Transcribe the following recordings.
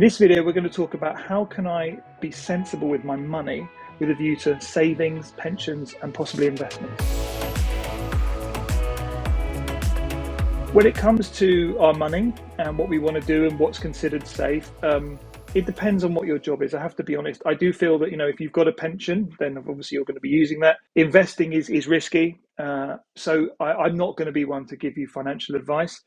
In this video, we're going to talk about how can I be sensible with my money with a view to savings, pensions, and possibly investments. When it comes to our money and what we want to do and what's considered safe, it depends on what your job is. I have to be honest. I do feel that, if you've got a pension, then obviously you're going to be using that. Investing is risky. So I'm not going to be one to give you financial advice.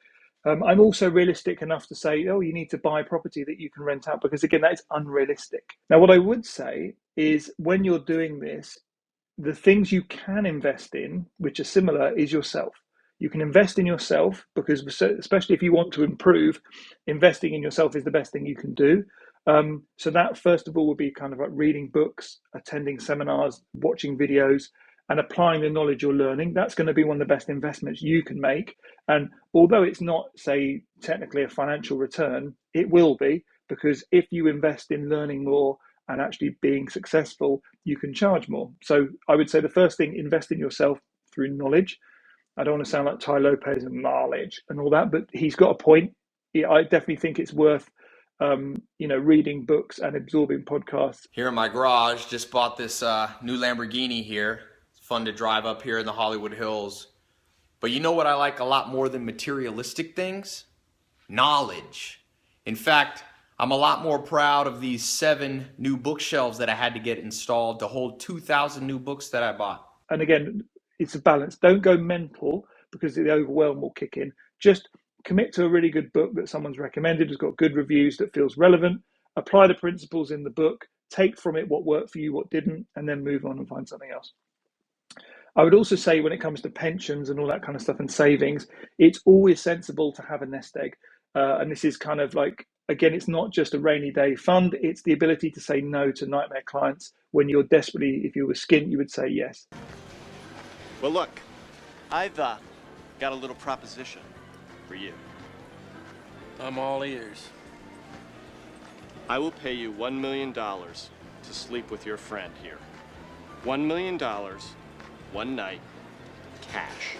I'm also realistic enough to say, you need to buy property that you can rent out, because again, that is unrealistic. Now, what I would say is when you're doing this, the things you can invest in, which are similar, is yourself. You can invest in yourself because, especially if you want to improve, investing in yourself is the best thing you can do. So that, first of all, would be kind of like reading books, attending seminars, watching videos, and applying the knowledge you're learning. That's going to be one of the best investments you can make. And although it's not, say, technically a financial return, it will be, because if you invest in learning more and actually being successful, you can charge more. So I would say the first thing, invest in yourself through knowledge. I don't want to sound like Ty Lopez and knowledge and all that, but he's got a point. I definitely think it's worth, reading books and absorbing podcasts. Here in my garage, just bought this new Lamborghini here. It's fun to drive up here in the Hollywood Hills. But you know what I like a lot more than materialistic things? Knowledge. In fact, I'm a lot more proud of these 7 new bookshelves that I had to get installed to hold 2,000 new books that I bought. And again, it's a balance. Don't go mental because the overwhelm will kick in. Just commit to a really good book that someone's recommended, has got good reviews, that feels relevant. Apply the principles in the book, take from it what worked for you, what didn't, and then move on and find something else. I would also say when it comes to pensions and all that kind of stuff and savings, it's always sensible to have a nest egg. And this is kind of like, again, it's not just a rainy day fund. It's the ability to say no to nightmare clients when you're desperately, if you were skint, you would say yes. Well, look, I've got a little proposition for you. I'm all ears. I will pay you $1 million to sleep with your friend here. $1 million, one night, cash.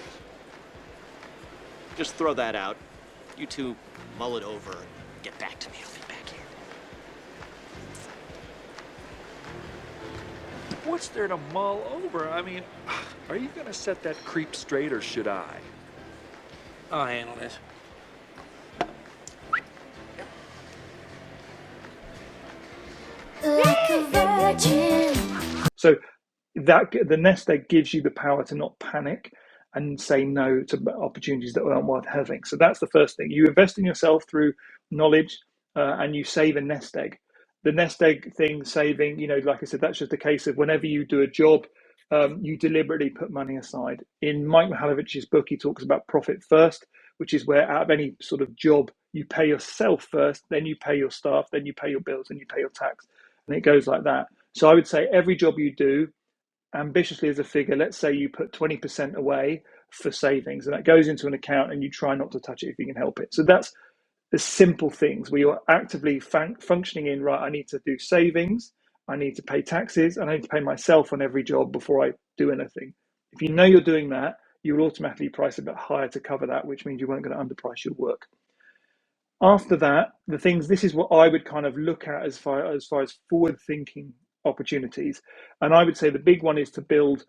Just throw that out. You two mull it over and get back to me. I'll be back here. What's there to mull over? I mean, are you gonna set that creep straight or should I? I'll handle it. Like a virgin. So that the nest egg gives you the power to not panic and say no to opportunities that aren't worth having. So that's the first thing. You invest in yourself through knowledge, and you save a nest egg. The nest egg thing, saving, like I said, that's just a case of whenever you do a job, you deliberately put money aside. In Mike Michalovich's book, he talks about profit first, which is where out of any sort of job, you pay yourself first, then you pay your staff, then you pay your bills, and you pay your tax. And it goes like that. So I would say every job you do, ambitiously as a figure, let's say you put 20% away for savings, and that goes into an account, and you try not to touch it if you can help it. So that's the simple things where you're actively functioning in, right, I need to do savings, I need to pay taxes, and I need to pay myself on every job before I do anything. If you know you're doing that, you will automatically price a bit higher to cover that, which means you weren't going to underprice your work. After that, this is what I would kind of look at as far as forward-thinking opportunities. And I would say the big one is to build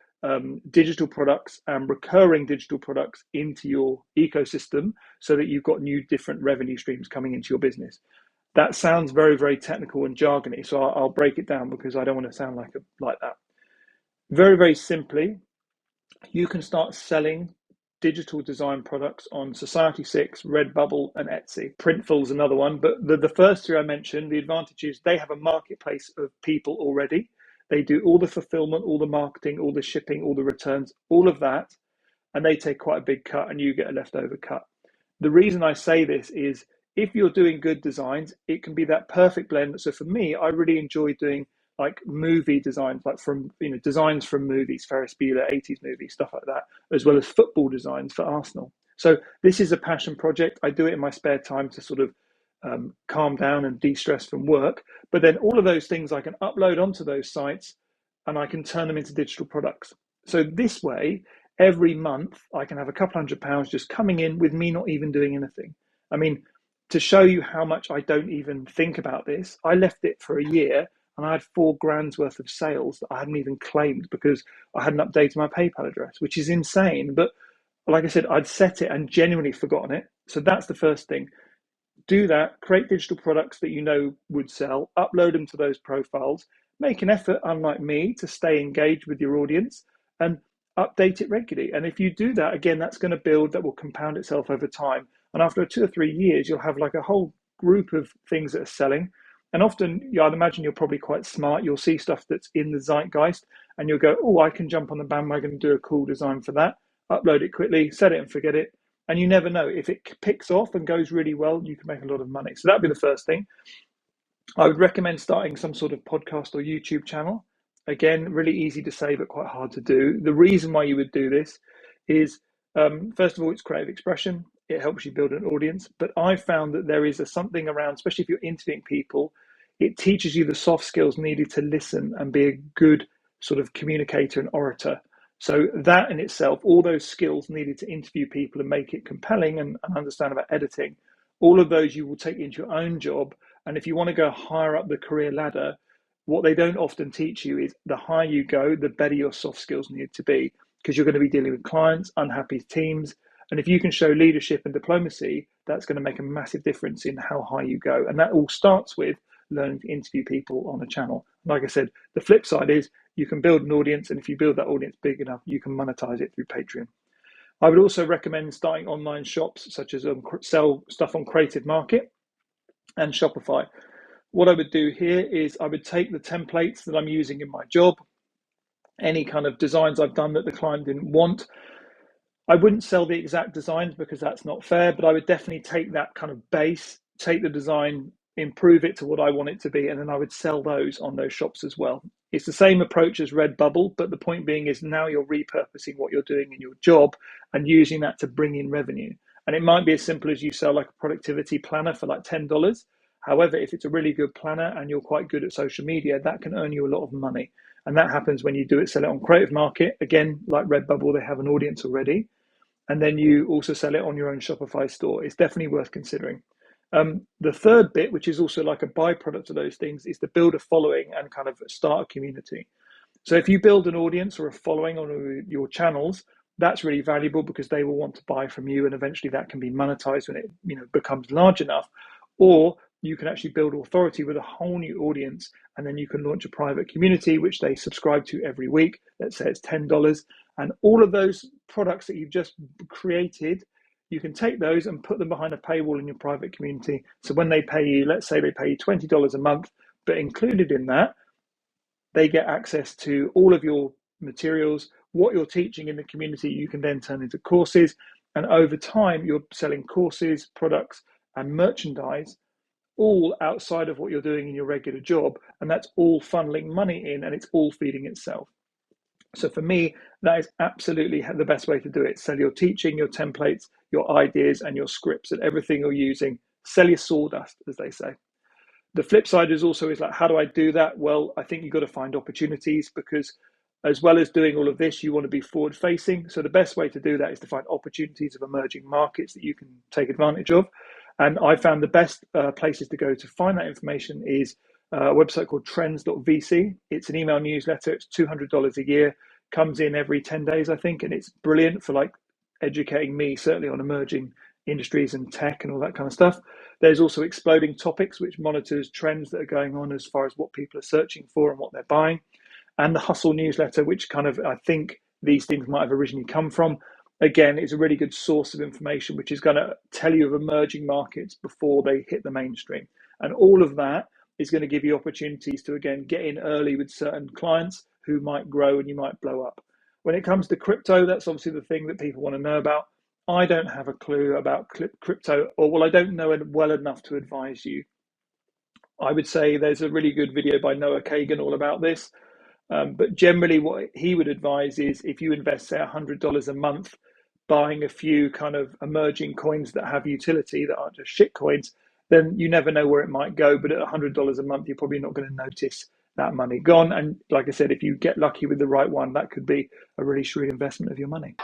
digital products and recurring digital products into your ecosystem so that you've got new different revenue streams coming into your business. That sounds very, very technical and jargony, so I'll break it down because I don't want to sound like that. Very, very simply, you can start selling digital design products on Society 6, Redbubble, and Etsy. Printful's another one, but the first 3 I mentioned, the advantage is they have a marketplace of people already. They do all the fulfillment, all the marketing, all the shipping, all the returns, all of that, and they take quite a big cut and you get a leftover cut. The reason I say this is if you're doing good designs, it can be that perfect blend. So for me, I really enjoy doing like movie designs, like from designs from movies, Ferris Bueller, 80s movies, stuff like that, as well as football designs for Arsenal. So this is a passion project. I do it in my spare time to sort of calm down and de-stress from work. But then all of those things I can upload onto those sites and I can turn them into digital products. So this way, every month I can have a couple £100 just coming in with me not even doing anything. I mean, to show you how much I don't even think about this, I left it for a year and I had 4 grand's worth of sales that I hadn't even claimed because I hadn't updated my PayPal address, which is insane. But like I said, I'd set it and genuinely forgotten it. So that's the first thing. Do that, create digital products that you know would sell, upload them to those profiles, make an effort, unlike me, to stay engaged with your audience and update it regularly. And if you do that, again, that's going to build, that will compound itself over time. And after 2 or 3 years, you'll have like a whole group of things that are selling. And often, yeah, I'd imagine you're probably quite smart. You'll see stuff that's in the zeitgeist and you'll go, oh, I can jump on the bandwagon and do a cool design for that, upload it quickly, set it and forget it. And you never know, if it picks off and goes really well, you can make a lot of money. So that'd be the first thing. I would recommend starting some sort of podcast or YouTube channel. Again, really easy to say, but quite hard to do. The reason why you would do this is, first of all, it's creative expression. It helps you build an audience. But I found that there is something around, especially if you're interviewing people, it teaches you the soft skills needed to listen and be a good sort of communicator and orator. So that in itself, all those skills needed to interview people and make it compelling and understand about editing, all of those you will take into your own job. And if you want to go higher up the career ladder, what they don't often teach you is the higher you go, the better your soft skills need to be, because you're going to be dealing with clients, unhappy teams. And if you can show leadership and diplomacy, that's going to make a massive difference in how high you go. And that all starts with learning to interview people on a channel. Like I said, the flip side is you can build an audience, and if you build that audience big enough, you can monetize it through Patreon. I would also recommend starting online shops, such as sell stuff on Creative Market and Shopify. What I would do here is I would take the templates that I'm using in my job, any kind of designs I've done that the client didn't want. I wouldn't sell the exact designs because that's not fair, but I would definitely take that kind of base, take the design, improve it to what I want it to be, and then I would sell those on those shops as well. It's the same approach as Redbubble, but the point being is now you're repurposing what you're doing in your job and using that to bring in revenue. And it might be as simple as you sell like a productivity planner for like $10. However, if it's a really good planner and you're quite good at social media, that can earn you a lot of money. And that happens when you do it, sell it on Creative Market. Again, like Redbubble, they have an audience already. And then you also sell it on your own Shopify store. It's definitely worth considering. The third bit, which is also like a byproduct of those things, is to build a following and kind of start a community. So if you build an audience or a following on your channels, that's really valuable because they will want to buy from you, and eventually that can be monetized when it becomes large enough. Or you can actually build authority with a whole new audience, and then you can launch a private community which they subscribe to every week. Let's say it's $10, and all of those products that you've just created, you can take those and put them behind a paywall in your private community. So when they pay you, let's say they pay you $20 a month, but included in that, they get access to all of your materials, what you're teaching in the community, you can then turn into courses. And over time, you're selling courses, products, and merchandise, all outside of what you're doing in your regular job. And that's all funneling money in, and it's all feeding itself. So for me, that is absolutely the best way to do it. Sell your teaching, your templates, your ideas, and your scripts, and everything you're using. Sell your sawdust, as they say. The flip side is like, how do I do that? Well, I think you've got to find opportunities, because as well as doing all of this, you want to be forward facing. So the best way to do that is to find opportunities of emerging markets that you can take advantage of. And I found the best places to go to find that information is a website called trends.vc. It's an email newsletter. It's $200 a year, comes in every 10 days, I think. And it's brilliant for like educating me, certainly on emerging industries and tech and all that kind of stuff. There's also Exploding Topics, which monitors trends that are going on as far as what people are searching for and what they're buying. And the Hustle newsletter, which kind of, I think these things might have originally come from. Again, it's a really good source of information, which is going to tell you of emerging markets before they hit the mainstream. And all of that is going to give you opportunities to, again, get in early with certain clients who might grow and you might blow up. When it comes to crypto, that's obviously the thing that people want to know about. I don't have a clue about crypto, or I don't know it well enough to advise you. I would say there's a really good video by Noah Kagan all about this. But generally what he would advise is if you invest, say, $100 a month, buying a few kind of emerging coins that have utility that aren't just shit coins, then you never know where it might go. But at $100 a month, you're probably not going to notice that money gone. And like I said, if you get lucky with the right one, that could be a really shrewd investment of your money.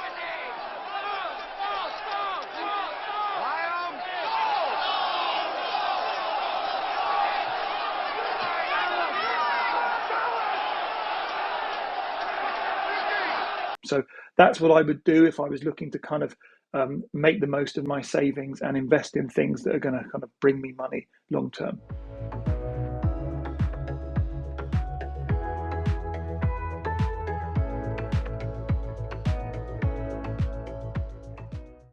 So that's what I would do if I was looking to kind of make the most of my savings and invest in things that are going to kind of bring me money long term.